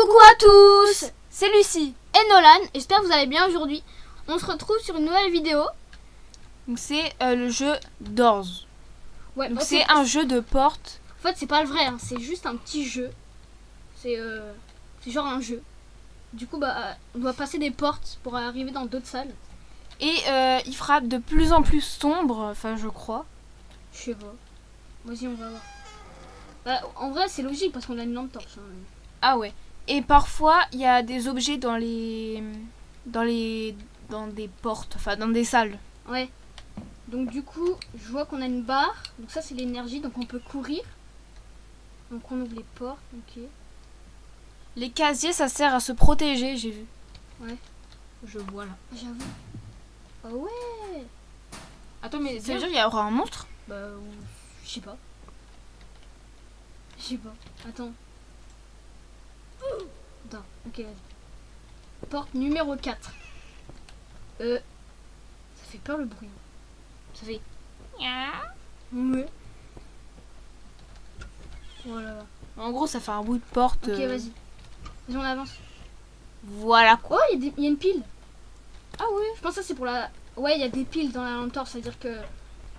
Coucou à tous, c'est Lucie et Nolan, j'espère que vous allez bien aujourd'hui. On se retrouve sur une nouvelle vidéo. Donc c'est le jeu Doors. Ouais, donc c'est un jeu de porte. En fait c'est pas le vrai, hein, c'est juste un petit jeu. C'est genre un jeu. Du coup on doit passer des portes pour arriver dans d'autres salles. Et il fera de plus en plus sombre, enfin je crois. Je sais pas. Vas-y on va voir. En vrai c'est logique parce qu'on a une lampe torche. Hein. Ah ouais. Et parfois il y a des objets dans des portes, enfin dans des salles. Ouais. Donc du coup je vois qu'on a une barre. Donc ça c'est l'énergie, donc on peut courir. Donc on ouvre les portes, ok. Les casiers ça sert à se protéger, j'ai vu. Ouais. Je vois là. J'avoue. Ah ouais. Attends mais ça veut dire qu'il y aura un monstre? Bah je sais pas. Je sais pas. Attends. Attends, ok vas-y. Porte numéro 4. Ça fait peur le bruit. Ça fait. Ouais. Voilà. En gros ça fait un bruit de porte. Ok vas-y. Vas-y on avance. Voilà quoi. Oh il y a une pile. Ah oui. Je pense que ça c'est pour la. Ouais il y a des piles dans la lampe torche, c'est à dire que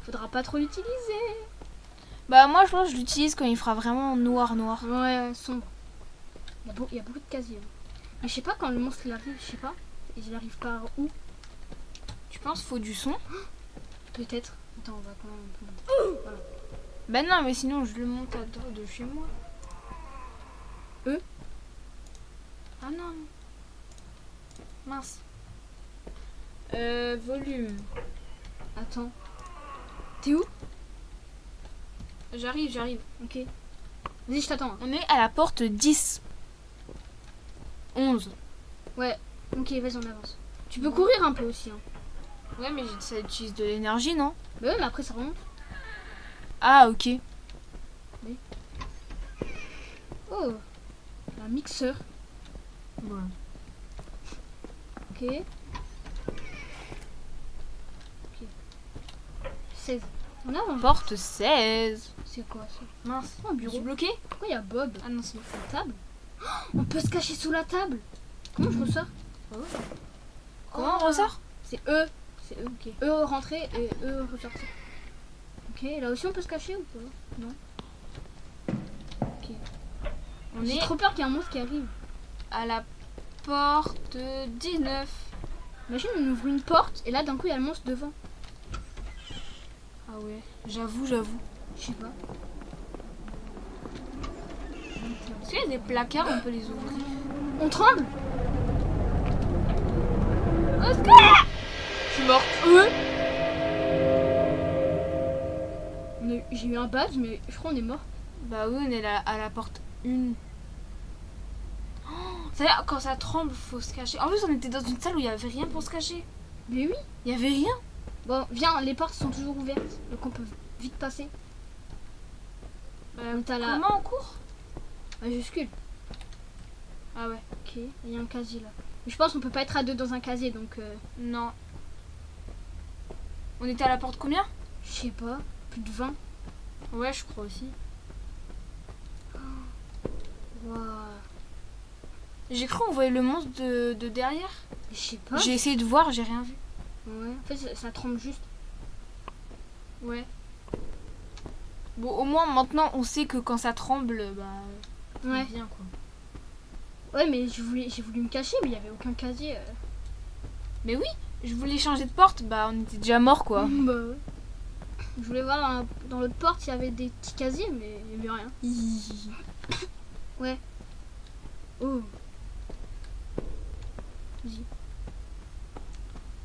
faudra pas trop l'utiliser. Bah moi je pense que je l'utilise quand il fera vraiment noir. Ouais sombre. Il y a beaucoup de casiers. Mais je sais pas quand le monstre il arrive, je sais pas. Il arrive par où? Tu penses faut du son? Peut-être. Attends on va quand même. Voilà. Bah non mais sinon je le monte à droite de chez moi. Ah non. Mince. Volume. Attends. T'es où? J'arrive. Ok. Vas-y, je t'attends. On est à la porte 10. 11. Ouais. Ok, vas-y, on avance. Tu peux courir un peu aussi. Hein. Ouais, mais ça utilise de l'énergie, non? Bah ouais, mais après ça remonte. Ah, ok. Oui. Oh. Un mixeur. Ouais. Ok. 16. On avance. Porte 16. C'est quoi ça? Mince. Un bureau. Je suis bloqué? Pourquoi il y a Bob? Ah non, c'est bon. La table. Oh, on peut se cacher sous la table. Comment je ressors? Comment on ressort? C'est eux. C'est eux, ok. Eux rentrer et eux ressortir. Ok, là aussi on peut se cacher ou pas? Non. Ok. J'ai trop peur qu'il y ait un monstre qui arrive. À la porte 19. Imagine on ouvre une porte et là d'un coup il y a le monstre devant. Ah ouais, j'avoue. Je sais pas. Est-ce qu'il y a des placards, on peut les ouvrir? On tremble. Au secours! Je suis morte. J'ai eu un badge mais je crois on est mort. Bah oui, on est à la porte 1. C'est-à-dire, quand ça tremble, faut se cacher. En plus, on était dans une salle où il n'y avait rien pour se cacher. Mais oui. Il n'y avait rien. Bon, viens, les portes sont toujours ouvertes. Donc on peut vite passer. Comment on court? Majuscule. Ah ouais. Ok, il y a un casier là. Mais je pense qu'on peut pas être à deux dans un casier donc... Non. On était à la porte combien? Je sais pas, plus de 20. Ouais, je crois aussi. Waouh. J'ai cru qu'on voyait le monstre de derrière. Je sais pas. J'ai essayé de voir, j'ai rien vu. Ouais, en fait ça tremble juste. Ouais. Bon, au moins maintenant on sait que quand ça tremble, bah... Ouais. Bien quoi. Ouais, mais j'ai voulu me cacher, mais il y avait aucun casier. Mais oui, je voulais changer de porte, bah on était déjà mort quoi. Bah ouais. Je voulais voir dans l'autre porte s'il y avait des petits casiers, mais il n'y avait rien. Ouais. Oh. Vas-y.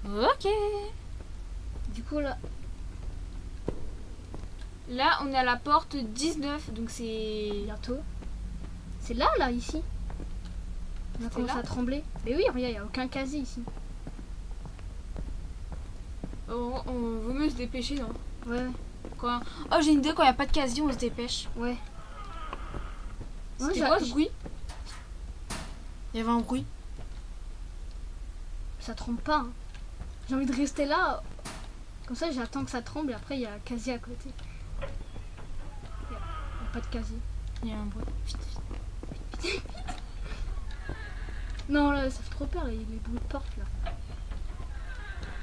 Ok. Du coup là... Là, on est à la porte 19, donc c'est... Bientôt. C'est là, ici. On a commencé à trembler. Mais oui, regarde, il n'y a aucun casier ici. On vaut mieux se dépêcher, non? Ouais. Quoi? Oh, j'ai une idée, quand il n'y a pas de casier, on se dépêche. Ouais. C'était quoi ce bruit? Il y avait un bruit. Ça tremble pas. Hein. J'ai envie de rester là. Comme ça, j'attends que ça tremble et après, il y a un casier à côté. Il n'y a pas de casier. Il y a un bruit. Vite. Non, là, ça fait trop peur, les bruits de porte, là.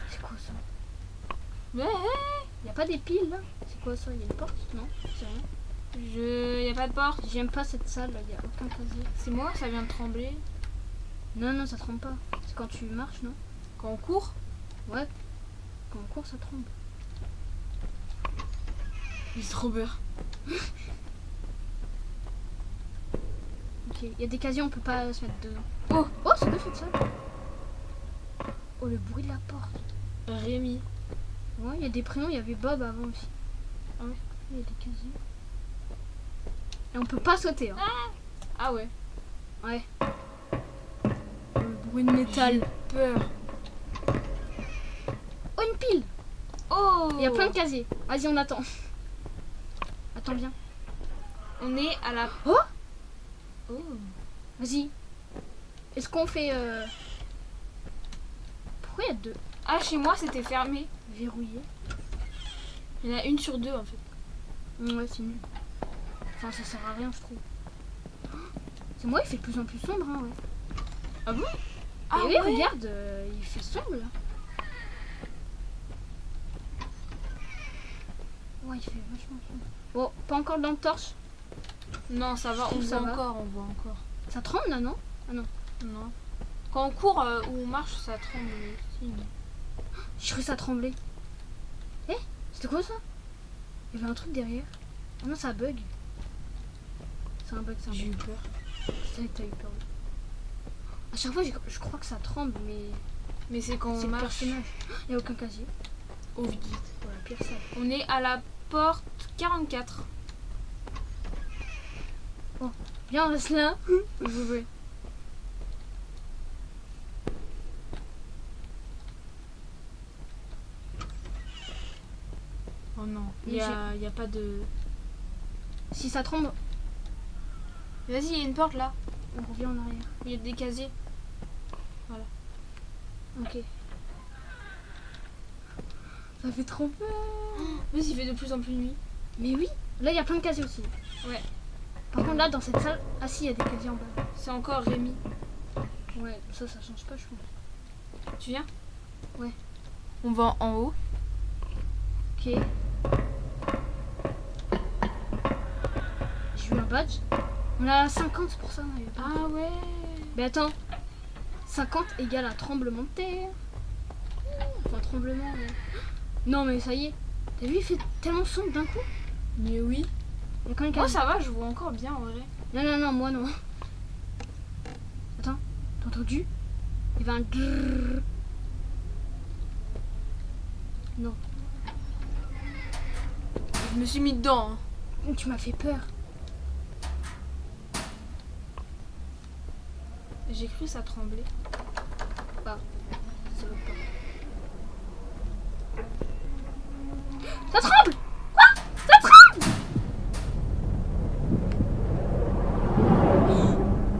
C'est quoi ça? Ouais, Y a pas des piles, là? C'est quoi ça? Y a une porte? Non, c'est rien. y a pas de porte. J'aime pas cette salle, là, y a aucun casier. C'est moi, ça vient de trembler. Non, non, ça tremble pas. C'est quand tu marches, non? Quand on court. Ouais. Quand on court, ça tremble. J'ai trop peur. Ok, y a des casiers, on peut pas se mettre dedans. Oh, Oh, c'est quoi cette salle? Oh, le bruit de la porte. Rémi. Ouais, y a des prénoms, y avait Bob avant aussi. Ah ouais. Il y a des casiers. Et on peut pas sauter, hein. Ah ouais. Ouais. Le bruit de métal. Peur. Oh, une pile. Oh. Il y a plein de casiers. Vas-y, on attend. Attends bien. On est à la. Oh. Oh. Vas-y. Est-ce qu'on fait... Pourquoi il y a deux? Ah, chez moi c'était fermé. Verrouillé. Il y en a une sur deux en fait. Ouais, c'est nul. Enfin, ça sert à rien, je trouve. C'est moi, il fait de plus en plus sombre, hein, ouais. Ah bon? Ah oui, ouais. regarde, il fait sombre, là. Ouais, il fait vachement sombre. Bon, pas encore de lampe torche. Non, ça va, on Ça voit va. encore, on voit encore. Ça tremble, là, non? Ah non. Non. Quand on court ou on marche, ça tremble aussi. J'ai cru que ça tremblait. Eh, c'était quoi ça? Il y avait un truc derrière. Ah non, ça bug. C'est un bug, c'est un J'ai eu bug. peur. C'est vrai que t'as eu peur. À chaque fois, je crois que ça tremble, mais Mais c'est quand c'est on le marche. personnage. Il n'y a aucun casier. Oh vite. Voilà, pire ça. On est à la porte 44. Viens, on reste là. Ouais. Oh non, il y a pas de... Si ça tremble, Vas-y, il y a une porte là. on revient en arrière. Il y a des casiers. Ok. Ça fait trop peur. Vas-y, il fait de plus en plus nuit. Mais oui, là il y a plein de casiers aussi. Ouais. Par contre là dans cette salle, ah si il y a des casiers en bas. C'est encore Rémi. Ouais, ça change pas je pense. Tu viens? Ouais. On va en haut. Ok. J'ai eu un badge. On a 50 pour ça. Il y a pas- Ah ouais. Mais attends. 50 égale à tremblement de terre. Enfin tremblement. Ouais. Non mais ça y est. T'as vu il fait tellement sombre d'un coup. Mais oui. Il y a quand même Moi casiers. ça va, je vois encore bien en vrai. Non non non moi non. Attends. T'as entendu? Il y avait un grrrr. Non. Je me suis mis dedans. Hein. Tu m'as fait peur. J'ai cru ça tremblait. Ah, c'est l'autre porte. Ça tremble! Quoi? Ça tremble!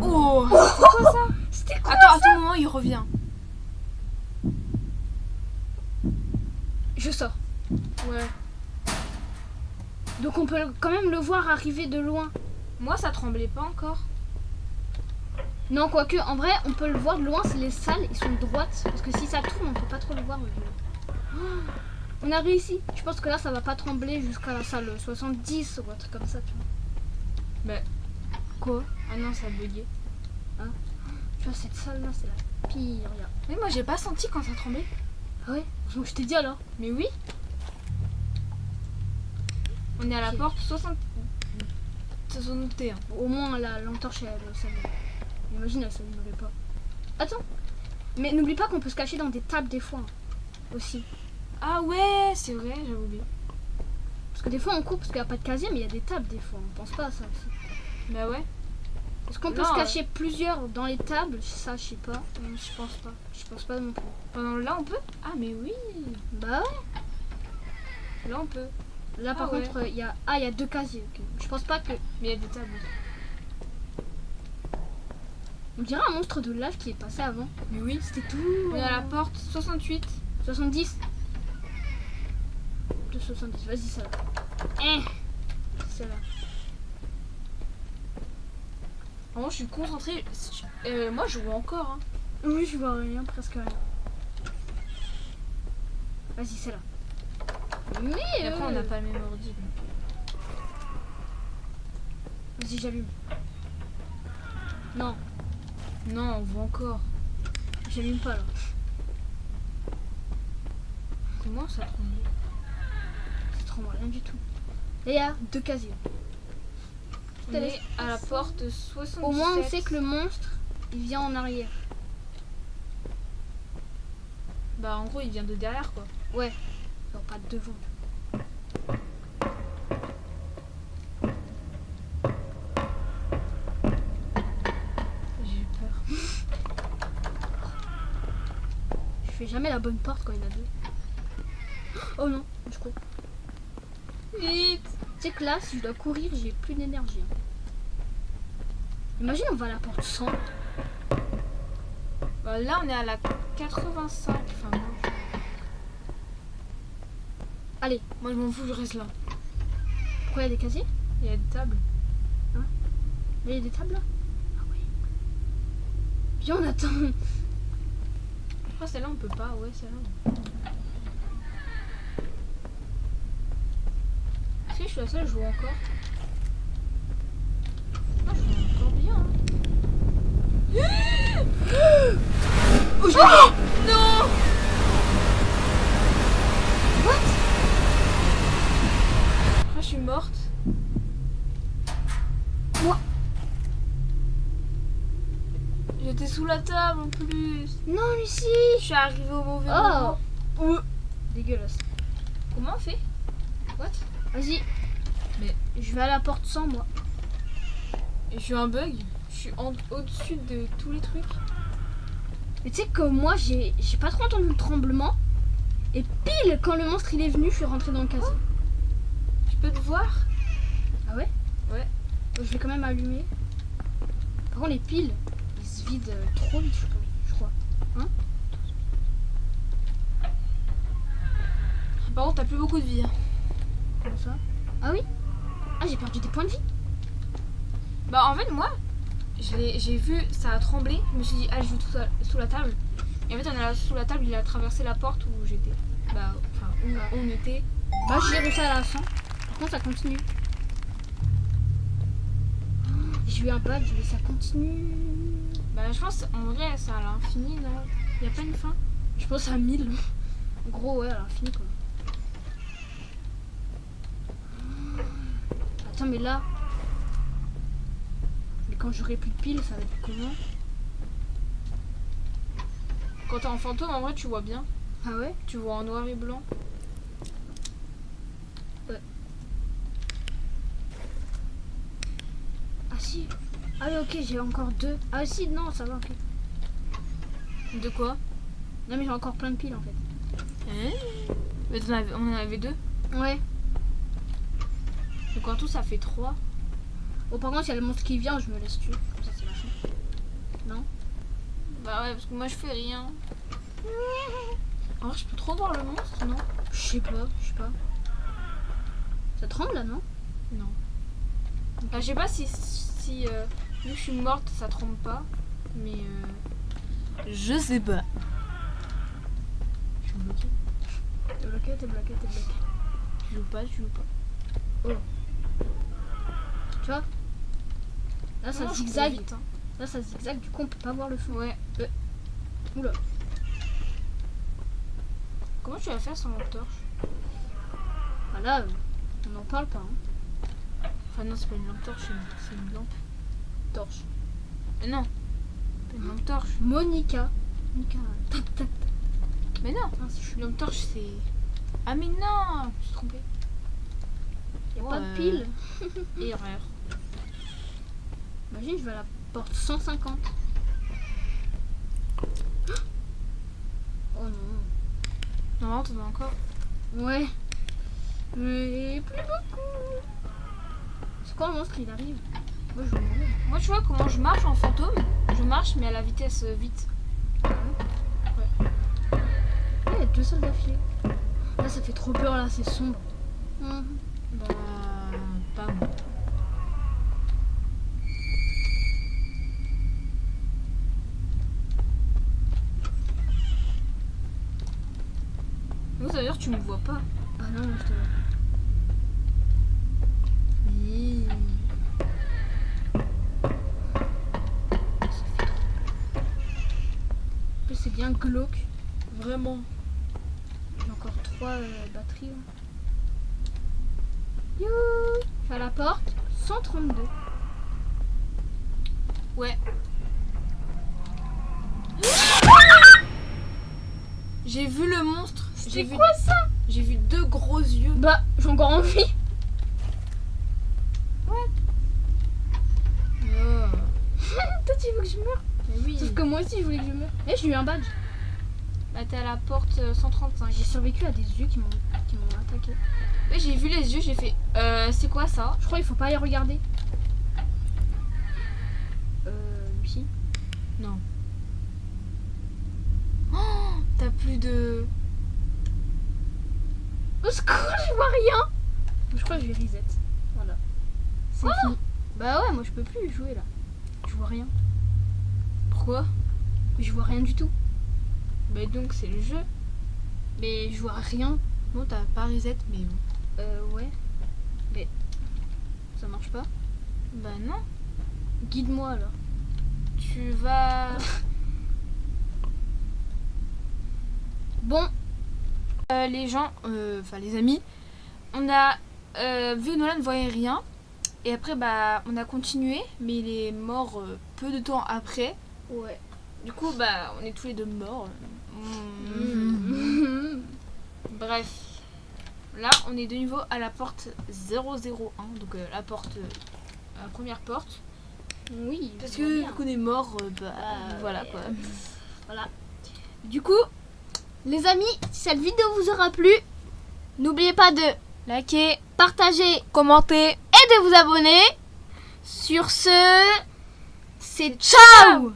Oh, c'est quoi ça? C'était quoi? Attends, à tout moment il revient. Je sors. Ouais. Donc on peut quand même le voir arriver de loin. Moi ça tremblait pas encore. Non, quoique, en vrai, on peut le voir de loin si les salles ils sont droites. Parce que si ça tourne, on peut pas trop le voir. Oh, on a réussi. Je pense que là, ça va pas trembler jusqu'à la salle 70 ou un truc comme ça, tu vois. Bah. Quoi? Ah non, ça a bugué. Tu vois, cette salle-là, c'est la pire. Regarde. Mais moi j'ai pas senti quand ça tremblait. Ah ouais? Donc je t'ai dit alors. Mais oui. On est à la Ok. porte 61. Au moins, la lampe torche, elle s'allume. Imagine, elle s'allumerait pas. Attends. Mais n'oublie pas qu'on peut se cacher dans des tables des fois. Hein, aussi. Ah ouais, c'est vrai, j'avais oublié. Parce que des fois, on court parce qu'il n'y a pas de casier, mais il y a des tables des fois. On pense pas à ça aussi. Bah ouais. Est-ce qu'on peut Non, se cacher plusieurs dans les tables? Ça, je sais pas. Je pense pas. Je pense pas non plus. Pendant là on peut? Ah mais oui. Bah ouais. Là on peut. Là, par Ah ouais. contre, il y a... Ah, il y a deux casiers. Ok. Je pense pas que... Mais il y a des tables. On dirait un monstre de lave qui est passé avant. Mais oui. C'était tout. On est à la porte 68. 70. De 70. Vas-y, ça là. C'est là. Vraiment, je suis concentrée. Moi, je vois encore. Hein. Oui, je vois rien, presque rien. Vas-y, c'est là. Mais Et après, on n'a pas le même ordi. Donc. Vas-y, j'allume. Non, Non, on voit encore. j'allume pas là. Comment ça tremble? C'est trop mal, rien du tout. Et il y a 2 casiers. On est à la porte 77. Au moins, on sait que le monstre, il vient en arrière. Bah, en gros, il vient de derrière, quoi. Ouais, non, pas de devant. J'ai eu peur. Je fais jamais la bonne porte quand il y en a 2. Oh non, je cours. Vite! Tu sais que là, si je dois courir, j'ai plus d'énergie. Imagine, on va à la porte 100. Bah, là, on est à la 85. Enfin, moi, Allez, moi je m'en fous, je reste là. pourquoi il y a des casiers? Il y a des tables. Là, il y a des tables là? Ah oui. Viens, on attend. Après, celle-là, on peut pas. Ouais, celle-là. Est-ce que je suis la seule à jouer encore? Non, je joue encore bien. Hein. Oh, je l'ai vu. Non! What? Après, je suis morte. Moi. J'étais sous la table en plus. Non, Lucie. Je suis arrivée au mauvais Oh. moment. Dégueulasse. Comment on fait? What? Vas-y. Mais Je vais à la porte 100, moi. et je suis un bug. Je suis au-dessus de tous les trucs. Mais tu sais que moi, j'ai pas trop entendu le tremblement. Et pile quand le monstre il est venu, je suis rentrée dans le casier. Je peux te voir? Ah ouais? Ouais. Donc, je vais quand même allumer. Par contre, les piles, ils se vident trop vite, je crois. Par contre, t'as plus beaucoup de vie. Hein. Comment ça? Ah oui? Ah, j'ai perdu des points de vie. Bah en fait moi j'ai vu ça a tremblé, je me suis dit ah je joue tout sous la table et en fait on est là sous la table, il a traversé la porte où j'étais, bah enfin où on était. Bah, j'ai réussi à la 100. Par contre, ça continue. J'ai eu un bug, mais ça continue. Bah je pense en vrai ça à l'infini, non? Y a pas une fin? Je pense à 1000. En gros, ouais, à l'infini quoi. Attends, mais là. Mais quand j'aurai plus de piles, ça va être comment? Quand t'es en fantôme en vrai tu vois bien, Ah ouais? tu vois en noir et blanc. Ah si. Ah oui, ok, j'ai encore 2. Ah si, non, ça va, ok. De quoi? Non, mais j'ai encore plein de piles en fait. Mais on en avait 2. Ouais. Donc en tout ça fait 3. Bon, par contre, il y a le monstre qui vient, je me laisse tuer. Comme ça, c'est la fin. Non? Bah ouais parce que moi je fais rien. En vrai je peux trop voir le monstre, non? Je sais pas. Ça tremble là, non? Non. Bah, je sais pas si vu que je suis morte ça tremble pas, mais je sais pas. Je suis bloquée. T'es bloqué. Tu joues pas. Tu vois? Là, ça Non, je zigzag. cours vite, hein. Là, ça zigzag, du coup, on peut pas voir le fond. Ouais. Oula. Comment tu vas faire sans lampe torche? Ah là, on n'en parle pas. Hein. Enfin non c'est pas une lampe torche, c'est une lampe Torche. mais non, pas une lampe torche. Monica. Tac, tac. Mais non, Ah, c'est une lampe torche c'est... Ah mais non, je me suis trompée. y a pas de pile. Erreur. Imagine, je vais à la porte 150. Oh non. Non, t'en as encore. Ouais. Mais plus beaucoup. C'est quoi le monstre, il arrive? Moi, je vais mourir. Moi tu vois comment je marche en fantôme? Je marche mais à la vitesse vite. Ah, il y a 2 salles d'affilée. Là, ça fait trop peur, là, c'est sombre. Bah... pas moi. ça veut dire que tu me vois pas. Ah non, je te vois. Oui. C'est bien glauque. Vraiment. J'ai encore 3 batteries. Là. You. Je suis à la porte. 132. Ouais. J'ai vu le monstre. C'est quoi ça? J'ai vu 2 gros yeux. Bah, j'ai encore envie. Oh. Toi, tu veux que je meure? Mais oui. Sauf que moi aussi, je voulais que je meure. Eh, j'ai eu un badge. Bah, t'es à la porte 135. J'ai survécu à des yeux qui m'ont attaqué. Ouais, j'ai vu les yeux, j'ai fait c'est quoi ça? Je crois qu'il faut pas les regarder. Oui. Non. Oh, t'as plus de... Au secours, je vois rien. Je crois que je vais reset. Voilà. C'est fini. Bah ouais, moi je peux plus jouer là. Je vois rien. Pourquoi? Je vois rien du tout. Bah donc c'est le jeu. Mais je vois rien. Bon, t'as pas reset, mais bon. Ouais. Mais ça marche pas. Bah non. Guide-moi alors. Tu vas... Bon. Les gens, enfin les amis, on a vu que Nolan ne voyait rien. Et après, bah, on a continué, mais il est mort peu de temps après. Ouais. Du coup, bah, on est tous les deux morts. Bref. Là, on est de nouveau à la porte 001. Donc, la porte... la première porte. Oui. Parce je que vois vu bien. qu'on est mort, bah, voilà quoi. Voilà. Du coup, les amis, si cette vidéo vous aura plu, n'oubliez pas de Likez, partager commentez. et de vous abonner. Sur ce, c'est ciao!